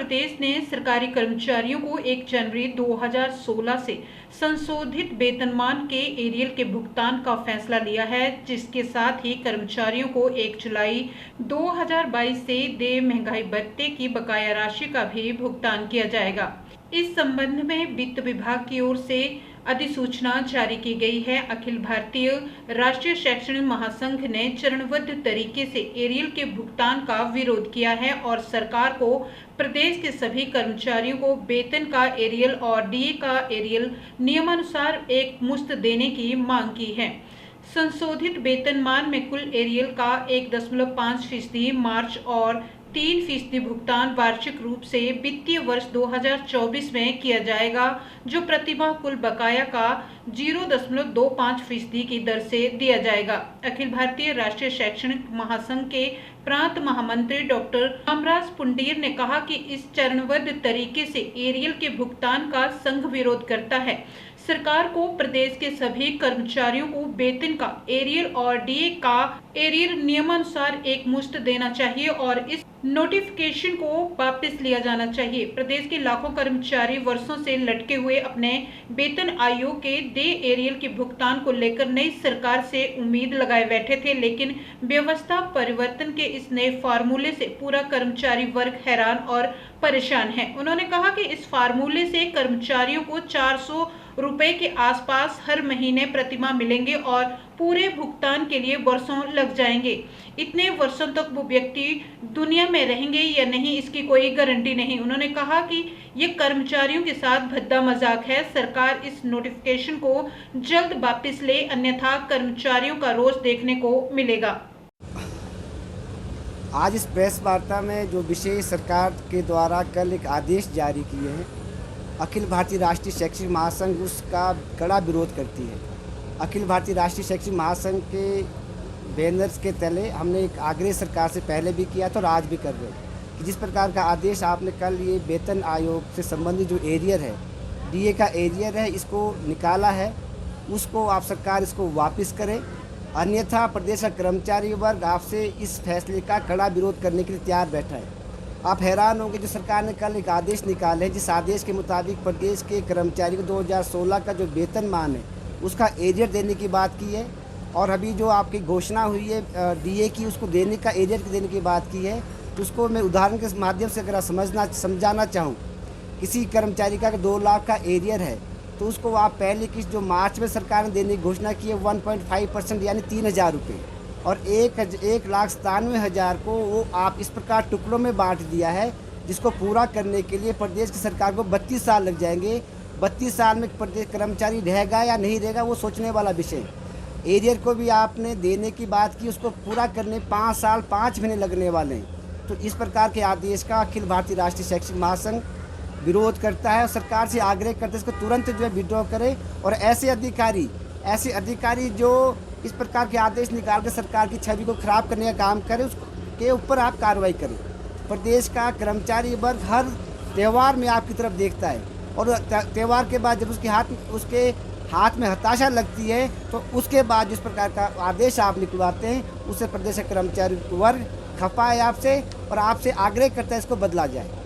प्रदेश ने सरकारी कर्मचारियों को 1 जनवरी 2016 से संशोधित वेतनमान के एरियल के भुगतान का फैसला लिया है, जिसके साथ ही कर्मचारियों को 1 जुलाई 2022 से देय महंगाई भत्ते की बकाया राशि का भी भुगतान किया जाएगा। इस संबंध में वित्त विभाग की ओर से अधिसूचना जारी की गई है। अखिल भारतीय राष्ट्रीय शैक्षणिक महासंघ ने चरणबद्ध तरीके से एरियल के भुगतान का विरोध किया है और सरकार को प्रदेश के सभी कर्मचारियों को वेतन का एरियल और डीए का एरियल नियमानुसार एक मुश्त देने की मांग की है। संशोधित वेतनमान में कुल एरियल का 1.5% मार्च और 3% भुगतान वार्षिक रूप से वित्तीय वर्ष 2024 में किया जाएगा, जो प्रतिमाह कुल बकाया का 0.25% की दर से दिया जाएगा। अखिल भारतीय राष्ट्रीय शैक्षणिक महासंघ के प्रांत महामंत्री डॉक्टर रामराज पुंडीर ने कहा कि इस चरणबद्ध तरीके से एरियल के भुगतान का संघ विरोध करता है। सरकार को प्रदेश के सभी कर्मचारियों को वेतन का एरियल और डीए का एरियल नियमानुसार एक मुश्त देना चाहिए और इस नोटिफिकेशन को वापस लिया जाना चाहिए। प्रदेश के लाखों कर्मचारी वर्षों से लटके हुए अपने वेतन आयोग के देय एरियल के भुगतान को लेकर नई सरकार से उम्मीद लगाए बैठे थे, लेकिन व्यवस्था परिवर्तन के इस नए फार्मूले से पूरा कर्मचारी वर्ग हैरान और परेशान है। उन्होंने कहा कि इस फार्मूले से कर्मचारियों को 400 रुपए के आसपास हर महीने प्रतिमाह मिलेंगे और पूरे भुगतान के लिए वर्षों लग जाएंगे। इतने वर्षों तक वो व्यक्ति दुनिया में रहेंगे या नहीं, इसकी कोई गारंटी नहीं। उन्होंने कहा कि ये कर्मचारियों के साथ भद्दा मजाक है। सरकार इस नोटिफिकेशन को जल्द वापस ले, अन्यथा कर्मचारियों का रोष देखने को मिलेगा। आज इस प्रेस वार्ता में जो विषय सरकार के द्वारा कल एक आदेश जारी किए हैं, अखिल भारतीय राष्ट्रीय शैक्षिक महासंघ उसका कड़ा विरोध करती है। अखिल भारतीय राष्ट्रीय शैक्षिक महासंघ के बैनर्स के तले हमने एक आग्रह सरकार से पहले भी किया था और आज भी कर रहे हैं कि जिस प्रकार का आदेश आपने कल ये वेतन आयोग से संबंधित जो एरियर है, डीए का एरियर है, इसको निकाला है, उसको आप सरकार इसको वापस करे, अन्यथा प्रदेश का कर्मचारी वर्ग आपसे इस फैसले का कड़ा विरोध करने के लिए तैयार बैठा है। आप हैरान होंगे, जो सरकार ने कल एक आदेश निकाले हैं, जिस आदेश के मुताबिक प्रदेश के कर्मचारी को 2016 का जो वेतनमान है उसका एरियर देने की बात की है और अभी जो आपकी घोषणा हुई है डीए की, उसको देने का एरियर देने की बात की है। तो उसको मैं उदाहरण के माध्यम से अगर समझाना चाहूँ, किसी कर्मचारी का 2 लाख का एरियर है तो उसको आप पहले किस्त जो मार्च में सरकार ने देने की घोषणा की है 1.5% यानी 3,000 रुपये और 1,97,000 को वो आप इस प्रकार टुकड़ों में बांट दिया है, जिसको पूरा करने के लिए प्रदेश की सरकार को 32 साल लग जाएंगे। 32 साल में प्रदेश कर्मचारी रहेगा या नहीं रहेगा वो सोचने वाला विषय। एरियर को भी आपने देने की बात की, उसको पूरा करने 5 साल 5 महीने लगने वाले हैं। तो इस प्रकार के आदेश का अखिल भारतीय राष्ट्रीय शैक्षिक महासंघ विरोध करता है और सरकार से आग्रह करता है इसको तुरंत जो है विड्रॉ करे और ऐसे अधिकारी जो इस प्रकार के आदेश निकाल कर सरकार की छवि को खराब करने का काम करे, उसके ऊपर आप कार्रवाई करें। प्रदेश का कर्मचारी वर्ग हर त्यौहार में आपकी तरफ देखता है और त्यौहार के बाद जब उसके हाथ में हताशा लगती है तो उसके बाद जिस प्रकार का आदेश आप निकलवाते हैं उससे प्रदेश का कर्मचारी वर्ग खफा है आपसे और आपसे आग्रह करता है इसको बदला जाए।